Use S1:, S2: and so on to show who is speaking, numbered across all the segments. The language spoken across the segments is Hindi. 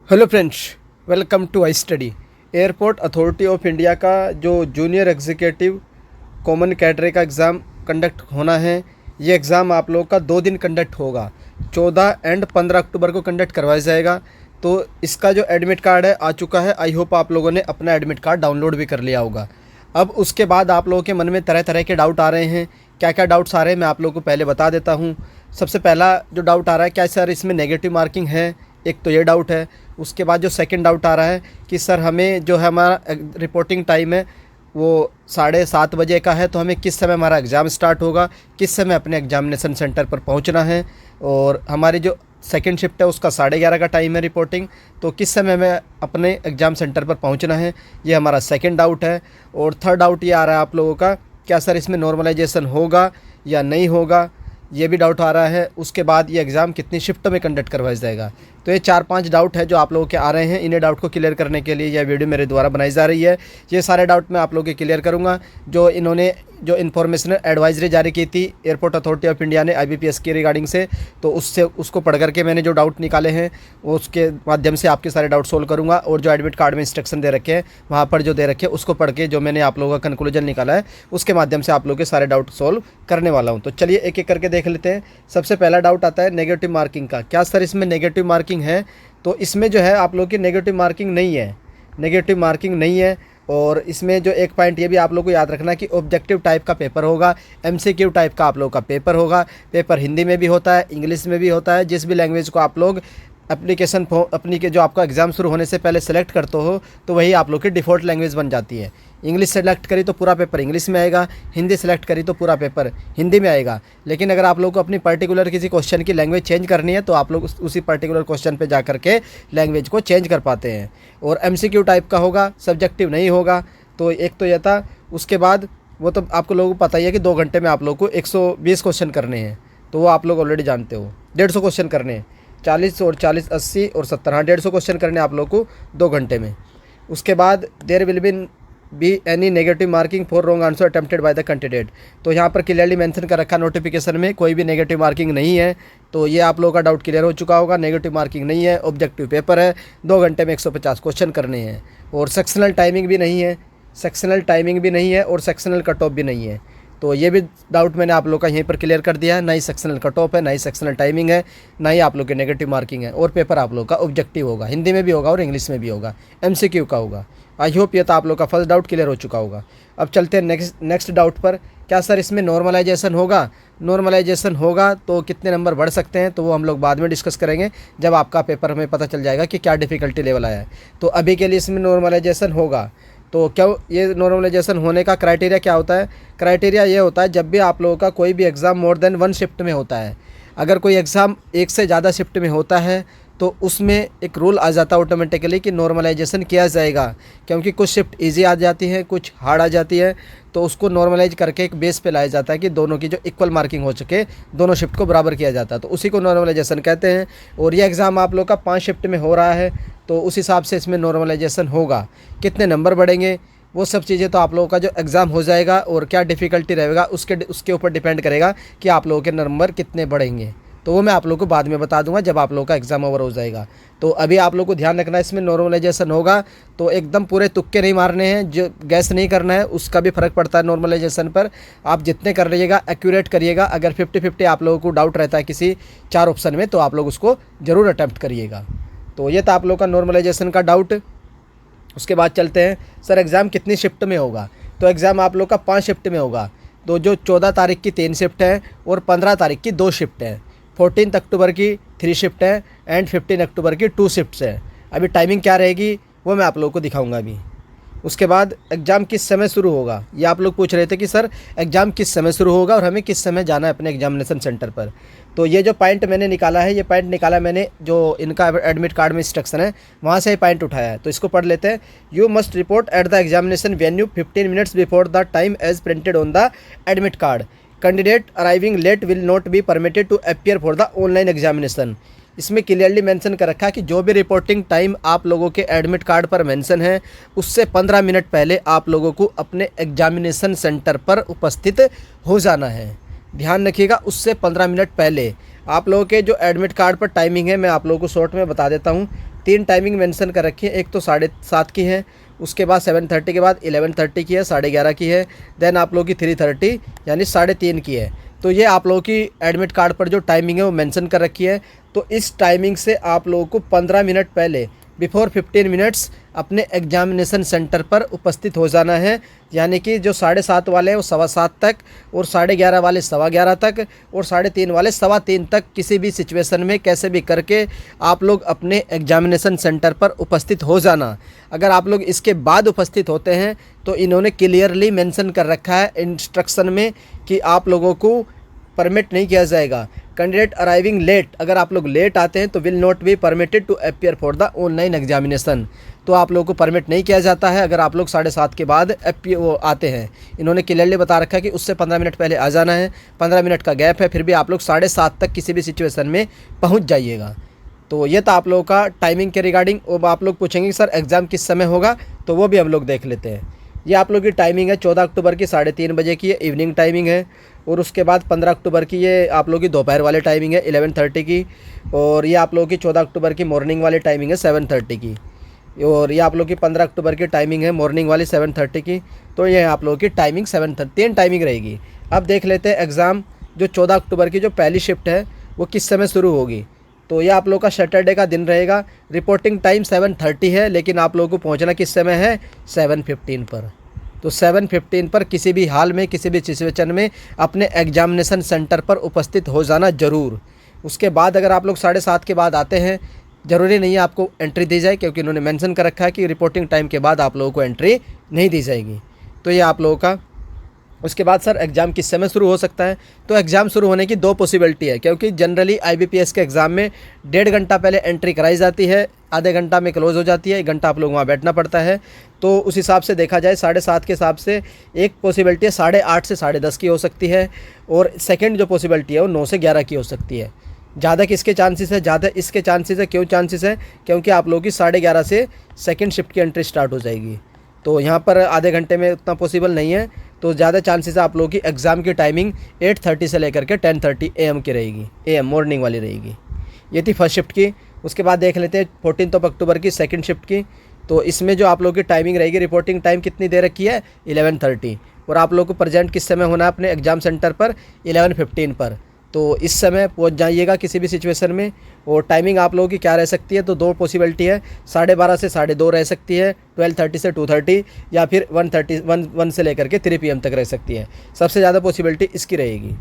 S1: Hello friends, welcome to I study. Airport Authority of India का जो जूनियर एग्जीक्यूटिव कॉमन कैडरे का एग्ज़ाम कंडक्ट होना है, ये एग्ज़ाम आप लोगों का 2 दिन कंडक्ट होगा। 14 एंड 15 अक्टूबर को कंडक्ट करवाया जाएगा। तो इसका जो एडमिट कार्ड है आ चुका है। आई होप आप लोगों ने अपना एडमिट कार्ड डाउनलोड भी कर लिया होगा। अब उसके बाद आप लोगों के मन में तरह तरह के डाउट आ रहे हैं। क्या क्या डाउट्स आ रहे हैं मैं आप लोगों को पहले बता देता हूँ। सबसे पहला जो डाउट आ रहा है, क्या सर इसमें नेगेटिव मार्किंग है? एक तो ये डाउट है। उसके बाद जो सेकंड डाउट आ रहा है कि सर हमें जो है हमारा रिपोर्टिंग टाइम है वो 7:30 बजे का है, तो हमें किस समय हमारा एग्ज़ाम स्टार्ट होगा, किस समय अपने एग्जामिनेशन सेंटर पर पहुंचना है। और हमारी जो सेकंड शिफ्ट है उसका 11:30 का टाइम है रिपोर्टिंग, तो किस समय हमें अपने एग्ज़ाम सेंटर पर पहुंचना है, ये हमारा सेकंड डाउट है। और थर्ड डाउट ये आ रहा है आप लोगों का, क्या सर इसमें नॉर्मलाइजेशन होगा या नहीं होगा, ये भी डाउट आ रहा है। उसके बाद ये एग्ज़ाम कितनी शिफ्टों में कंडक्ट करवाया जाएगा। तो ये 4-5 डाउट है जो आप लोगों के आ रहे हैं। इन्हें डाउट को क्लियर करने के लिए यह वीडियो मेरे द्वारा बनाई जा रही है। ये सारे डाउट मैं आप लोगों के क्लियर करूंगा। जो इन्होंने जो इन्फॉर्मेशनल एडवाइजरी जारी की थी एयरपोर्ट अथॉरिटी ऑफ इंडिया ने IBPS की रिगार्डिंग से, तो उसको पढ़ करके मैंने जो डाउट निकाले हैं उसके माध्यम से आपके सारे डाउट सोल्व करूँगा। और जो एडमिट कार्ड में इंस्ट्रक्शन दे रखे हैं वहाँ पर जो दे रखे हैं उसको पढ़ के जो मैंने आप लोगों का कंक्लूजन निकाला है उसके माध्यम से आप लोगों के सारे डाउट सोल्व करने वाला हूँ। तो चलिए एक एक करके देख लेते हैं। सबसे पहला डाउट आता है नेगेटिव मार्किंग का। क्या सर इसमें नेगेटिव मार्किंग है? तो इसमें जो है आप लोग की नेगेटिव मार्किंग नहीं है, नेगेटिव मार्किंग नहीं है। और इसमें जो एक पॉइंट ये भी आप लोग को याद रखना कि ऑब्जेक्टिव टाइप का पेपर होगा, MCQ टाइप का आप लोग का पेपर होगा। पेपर हिंदी में भी होता है, इंग्लिश में भी होता है। जिस भी लैंग्वेज को आप लोग एप्लीकेशन अपनी के जो आपका एग्ज़ाम शुरू होने से पहले सेलेक्ट करते हो तो वही आप लोग की डिफ़ॉल्ट लैंग्वेज बन जाती है। इंग्लिश सेलेक्ट करी तो पूरा पेपर इंग्लिश में आएगा, हिंदी सेलेक्ट करी तो पूरा पेपर हिंदी में आएगा। लेकिन अगर आप लोग को अपनी पर्टिकुलर किसी क्वेश्चन की लैंग्वेज चेंज करनी है तो आप लोग उसी पर्टिकुलर क्वेश्चन पे जा करके लैंग्वेज को चेंज कर पाते हैं। और MCQ टाइप का होगा, सब्जेक्टिव नहीं होगा। तो एक तो यह था। उसके बाद वो तो आपको लोगों को पता ही है कि 2 घंटे में आप लोग को 120 क्वेश्चन करने हैं, तो वो आप लोग ऑलरेडी जानते हो। 150 क्वेश्चन करने हैं, 40 और 40 80 और 70, हाँ 150 क्वेश्चन करने आप लोग को 2 घंटे में। उसके बाद there will be any negative marking for wrong answer attempted by the candidate. तो यहाँ पर क्लियरली मेंशन कर रखा नोटिफिकेशन में कोई भी नेगेटिव मार्किंग नहीं है। तो ये आप लोगों का डाउट क्लियर हो चुका होगा। नेगेटिव मार्किंग नहीं है, ऑब्जेक्टिव पेपर है, 2 घंटे में 150 क्वेश्चन करने हैं। और सेक्शनल टाइमिंग भी नहीं है, सेक्शनल टाइमिंग भी नहीं है और सेक्शनल कट ऑफ भी नहीं है। तो ये भी डाउट मैंने आप लोग का यहीं पर क्लियर कर दिया है। ना ही सेक्शनल कट ऑफ है, ना ही सेक्शनल टाइमिंग है, ना ही आप लोग की नेगेटिव मार्किंग है। और पेपर आप लोग का ऑब्जेक्टिव होगा, हिंदी में भी होगा और इंग्लिश में भी होगा, MCQ का होगा। आई होप ये तो आप लोग का फर्स्ट डाउट क्लियर हो चुका होगा। अब चलते हैं नेक्स्ट डाउट पर। क्या सर इसमें नॉर्मलाइजेशन होगा? नॉर्मलाइजेशन होगा तो कितने नंबर बढ़ सकते हैं, तो वो हम लोग बाद में डिस्कस करेंगे जब आपका पेपर हमें पता चल जाएगा कि क्या डिफ़िकल्टी लेवल आया है। तो अभी के लिए इसमें नॉर्मलाइजेशन होगा। तो क्या ये नॉर्मलाइजेशन होने का क्राइटेरिया क्या होता है? क्राइटेरिया ये होता है जब भी आप लोगों का कोई भी एग्ज़ाम मोर देन 1 शिफ्ट में होता है। अगर कोई एग्ज़ाम एक से ज़्यादा शिफ्ट में होता है तो उसमें एक रूल आ जाता है ऑटोमेटिकली कि नॉर्मलाइजेशन किया जाएगा। क्योंकि कुछ शिफ्ट इजी आ जाती है, कुछ हार्ड आ जाती है, तो उसको नॉर्मलाइज करके एक बेस पे लाया जाता है कि दोनों की जो इक्वल मार्किंग हो सके, दोनों शिफ्ट को बराबर किया जाता है। तो उसी को नॉर्मलाइजेशन कहते हैं। और ये एग्ज़ाम आप लोग का 5 शिफ्ट में हो रहा है, तो उस हिसाब से इसमें नॉर्मलाइजेशन होगा। कितने नंबर बढ़ेंगे वो सब चीज़ें तो आप लोगों का जो एग्ज़ाम हो जाएगा और क्या डिफ़िकल्टी रहेगा उसके ऊपर डिपेंड करेगा कि आप लोगों के नंबर कितने बढ़ेंगे। तो वो मैं आप लोगों को बाद में बता दूंगा जब आप लोगों का एग्ज़ाम ओवर हो जाएगा। तो अभी आप लोगों को ध्यान रखना है इसमें नॉर्मलाइजेशन होगा तो एकदम पूरे तुक्के नहीं मारने हैं, जो गैस नहीं करना है, उसका भी फ़र्क पड़ता है नॉर्मलाइजेशन पर। आप जितने कर रहिएगा एक्यूरेट करिएगा। अगर 50-50 आप लोगों को डाउट रहता है किसी 4 ऑप्शन में तो आप लोग उसको ज़रूर अटैम्प्ट करिएगा। तो ये था आप लोग का नॉर्मलाइजेशन का डाउट। उसके बाद चलते हैं, सर एग्ज़ाम कितनी शिफ्ट में होगा? तो एग्ज़ाम आप लोग का 5 शिफ्ट में होगा। तो जो 14 तारीख की 3 शिफ्ट है और 15 तारीख की 2 शिफ्ट है, 14 अक्टूबर की 3 शिफ्ट है एंड 15 अक्टूबर की 2 शिफ्ट्स है। अभी टाइमिंग क्या रहेगी वो मैं आप लोगों को दिखाऊंगा अभी। उसके बाद एग्ज़ाम किस समय शुरू होगा, ये आप लोग पूछ रहे थे कि सर एग्ज़ाम किस समय शुरू होगा और हमें किस समय जाना है अपने एग्जामिनेशन सेंटर पर। तो ये जो पॉइंट मैंने निकाला है, ये पॉइंट निकाला मैंने जो इनका एडमिट कार्ड में इंस्ट्रक्शन है वहाँ से ये पॉइंट उठाया है। तो इसको पढ़ लेते हैं। You must report at the examination venue 15 minutes before the time as printed on the admit card. Candidate arriving late will not be permitted to appear for the online examination. इसमें क्लियरली मेंशन कर रखा है कि जो भी रिपोर्टिंग टाइम आप लोगों के एडमिट कार्ड पर मेंशन है उससे 15 मिनट पहले आप लोगों को अपने एग्जामिनेशन सेंटर पर उपस्थित हो जाना है। ध्यान रखिएगा, उससे 15 मिनट पहले आप लोगों के जो एडमिट कार्ड पर टाइमिंग है मैं आप लोगों को शॉर्ट में बता देता हूँ। 3 टाइमिंग मेंशन कर रखी है। एक तो 7:30 की है, उसके बाद 7:30 के बाद 11:30 की है, 11:30 की है, देन आप लोगों की 3:30 यानी 3:30 की है। तो ये आप लोगों की एडमिट कार्ड पर जो टाइमिंग है वो मेंशन कर रखी है। तो इस टाइमिंग से आप लोगों को 15 मिनट पहले बिफोर 15 मिनट्स अपने एग्जामिनेशन सेंटर पर उपस्थित हो जाना है। यानी कि जो 7:30 वाले हैं वो 7:15 तक, और 11:30 वाले 11:15 तक, और 3:30 वाले 3:15 तक किसी भी सिचुएशन में कैसे भी करके आप लोग अपने एग्जामिनेशन सेंटर पर उपस्थित हो जाना। अगर आप लोग इसके बाद उपस्थित होते हैं तो इन्होंने क्लियरली मेंशन कर रखा है इंस्ट्रक्शन में कि आप लोगों को परमिट नहीं किया जाएगा। कैंडिडेट अराइविंग लेट, अगर आप लोग लेट आते हैं तो will not be permitted to appear for the online examination. तो आप लोगों को परमिट नहीं किया जाता है अगर आप लोग 7:30 के बाद आते हैं। इन्होंने क्लियरली बता रखा है कि उससे 15 मिनट पहले आ जाना है। 15 मिनट का गैप है, फिर भी आप लोग 7:30 तक किसी भी सिचुएशन में पहुँच जाइएगा। तो ये था आप लोगों का टाइमिंग के रिगार्डिंग। अब आप लोग पूछेंगे सर एग्ज़ाम किस समय होगा, तो वो भी हम लोग देख लेते हैं। ये आप लोग की टाइमिंग है 14 अक्टूबर की 3:30 बजे की है, इवनिंग टाइमिंग है। और उसके बाद 15 अक्टूबर की ये आप लोगों की दोपहर वाले टाइमिंग है 11:30 की। और ये आप लोगों की 14 अक्टूबर की मॉर्निंग वाली टाइमिंग है 7:30 की। और ये आप लोगों की 15 अक्टूबर की टाइमिंग है मॉर्निंग वाली 7:30 की। तो ये आप लोगों की टाइमिंग 7:30 3 टाइमिंग रहेगी। अब देख लेते हैं एग्ज़ाम जो 14 अक्टूबर की जो पहली शिफ्ट है वो किस समय शुरू होगी। तो ये आप लोग का सैटरडे का दिन रहेगा। रिपोर्टिंग टाइम 7:30 है, लेकिन आप लोगों को पहुंचना किस समय है 7:15 पर। तो 7:15 पर किसी भी हाल में किसी भी सिचुएशन में अपने एग्जामिनेशन सेंटर पर उपस्थित हो जाना ज़रूर। उसके बाद अगर आप लोग 7:30 के बाद आते हैं, ज़रूरी नहीं है आपको एंट्री दी जाए, क्योंकि इन्होंने मेंशन कर रखा है कि रिपोर्टिंग टाइम के बाद आप लोगों को एंट्री नहीं दी जाएगी। तो ये आप लोगों का। उसके बाद सर एग्ज़ाम किस समय शुरू हो सकता है। तो एग्ज़ाम शुरू होने की 2 पॉसिबिलिटी है, क्योंकि जनरली IBPS के एग्ज़ाम में 1.5 घंटा पहले एंट्री कराई जाती है, आधे घंटा में क्लोज़ हो जाती है, 1 घंटा आप लोग वहाँ बैठना पड़ता है। तो उस हिसाब से देखा जाए 7:30 के हिसाब से एक पॉसिबिलिटी है 8:30 से 10:30 की हो सकती है, और सेकेंड जो पॉसिबिलिटी है वो 9 से 11 की हो सकती है। ज़्यादा किसके चांसेस है, ज़्यादा इसके चांसेस है। क्यों चांसेस है, क्योंकि आप लोगों की 11:30 से सेकेंड शिफ्ट की एंट्री स्टार्ट हो जाएगी। तो यहाँ पर आधे घंटे में उतना पॉसिबल नहीं है। तो ज़्यादा चांसेस है आप लोगों की एग्ज़ाम की टाइमिंग 8:30 से लेकर के 10:30 AM की रहेगी, AM मॉर्निंग वाली रहेगी। ये थी फर्स्ट शिफ्ट की। उसके बाद देख लेते हैं 14 अक्टूबर की सेकंड शिफ्ट की। तो इसमें जो आप लोगों की टाइमिंग रहेगी, रिपोर्टिंग टाइम कितनी दे रखी है 11:30, और आप लोगों को प्रेजेंट किस समय होना है अपने एग्ज़ाम सेंटर पर 11:15 पर। तो इस समय पहुंच जाइएगा किसी भी सिचुएशन में। और टाइमिंग आप लोगों की क्या रह सकती है, तो 2 पॉसिबिलिटी है, 12:30 से 2:30 रह सकती है, 12:30 से 2:30, या फिर 1 से लेकर के 3 PM तक रह सकती है। सबसे ज़्यादा पॉसिबिलिटी इसकी रहेगी।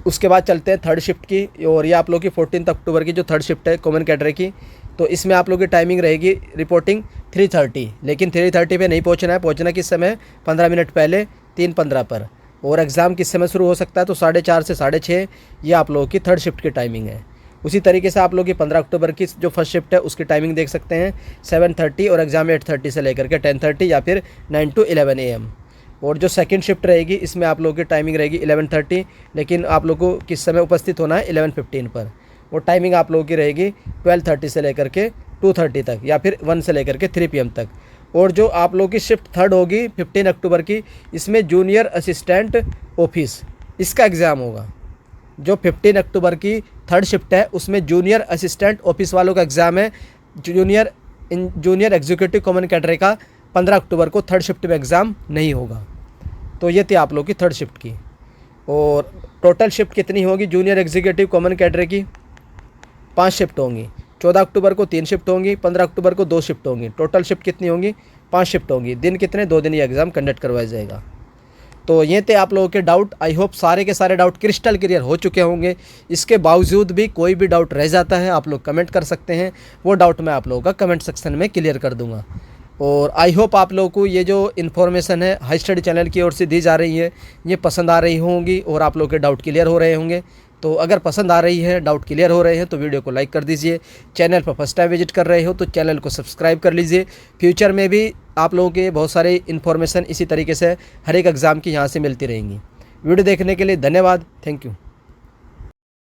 S1: उसके बाद चलते हैं थर्ड शिफ्ट की। और ये आप लोगों की 14 अक्टूबर की जो थर्ड शिफ्ट है कॉमन कैडरे की। तो इसमें आप लोगों की टाइमिंग रहेगी रिपोर्टिंग 3:30, लेकिन 3:30 पे नहीं पहुंचना है। पहुंचना किस समय 15 मिनट पहले 3:15 पर। और एग्ज़ाम किस समय शुरू हो सकता है, तो 4:30 से 6:30। ये आप लोगों की थर्ड शिफ्ट की टाइमिंग है। उसी तरीके से आप लोगों की 15 अक्टूबर की जो फर्स्ट शिफ्ट है उसकी टाइमिंग देख सकते हैं 7:30, और एग्ज़ाम 8:30 से लेकर के 10:30 या फिर 9 to 11 AM। और जो सेकंड शिफ्ट रहेगी इसमें आप लोगों की टाइमिंग रहेगी 11:30, लेकिन आप लोगों को किस समय उपस्थित होना है 11:15 पर। और टाइमिंग आप लोगों की रहेगी 12:30 से लेकर के 2:30 तक, या फिर 1 से लेकर के 3 PM तक। और जो आप लोगों की शिफ्ट थर्ड होगी 15 अक्टूबर की, इसमें जूनियर असिस्टेंट ऑफिस इसका एग्ज़ाम होगा। जो 15 अक्टूबर की थर्ड शिफ्ट है उसमें जूनियर असिस्टेंट ऑफिस वालों का एग्ज़ाम है। जूनियर एग्जीक्यूटिव कॉमन कैडरे का 15 अक्टूबर को थर्ड शिफ्ट में एग्ज़ाम नहीं होगा। तो ये थी आप लोगों की थर्ड शिफ्ट की। और टोटल शिफ्ट कितनी होगी जूनियर एग्जीक्यूटिव कॉमन कैडरे की, 5 शिफ्ट होंगी। 14 अक्टूबर को 3 शिफ्ट होंगी, 15 अक्टूबर को 2 शिफ्ट होंगी। टोटल शिफ्ट कितनी होंगी 5 शिफ्ट होंगी। दिन कितने, 2 दिन ये एग्ज़ाम कंडक्ट करवाया जाएगा। तो ये थे आप लोगों के डाउट। आई होप सारे के सारे डाउट क्रिस्टल क्लियर हो चुके होंगे। इसके बावजूद भी कोई भी डाउट रह जाता है आप लोग कमेंट कर सकते हैं, वो डाउट मैं आप लोगों का कमेंट सेक्शन में क्लियर कर दूंगा। और आई होप आप लोगों को ये जो इन्फॉर्मेशन है हाई स्टडी चैनल की ओर से दी जा रही है ये पसंद आ रही होंगी और आप लोगों के डाउट क्लियर हो रहे होंगे। तो अगर पसंद आ रही है, डाउट क्लियर हो रहे हैं, तो वीडियो को लाइक कर दीजिए। चैनल पर फर्स्ट टाइम विजिट कर रहे हो तो चैनल को सब्सक्राइब कर लीजिए। फ्यूचर में भी आप लोगों के बहुत सारे इन्फॉर्मेशन इसी तरीके से हर एक एग्ज़ाम की यहाँ से मिलती रहेंगी। वीडियो देखने के लिए धन्यवाद। Thank you.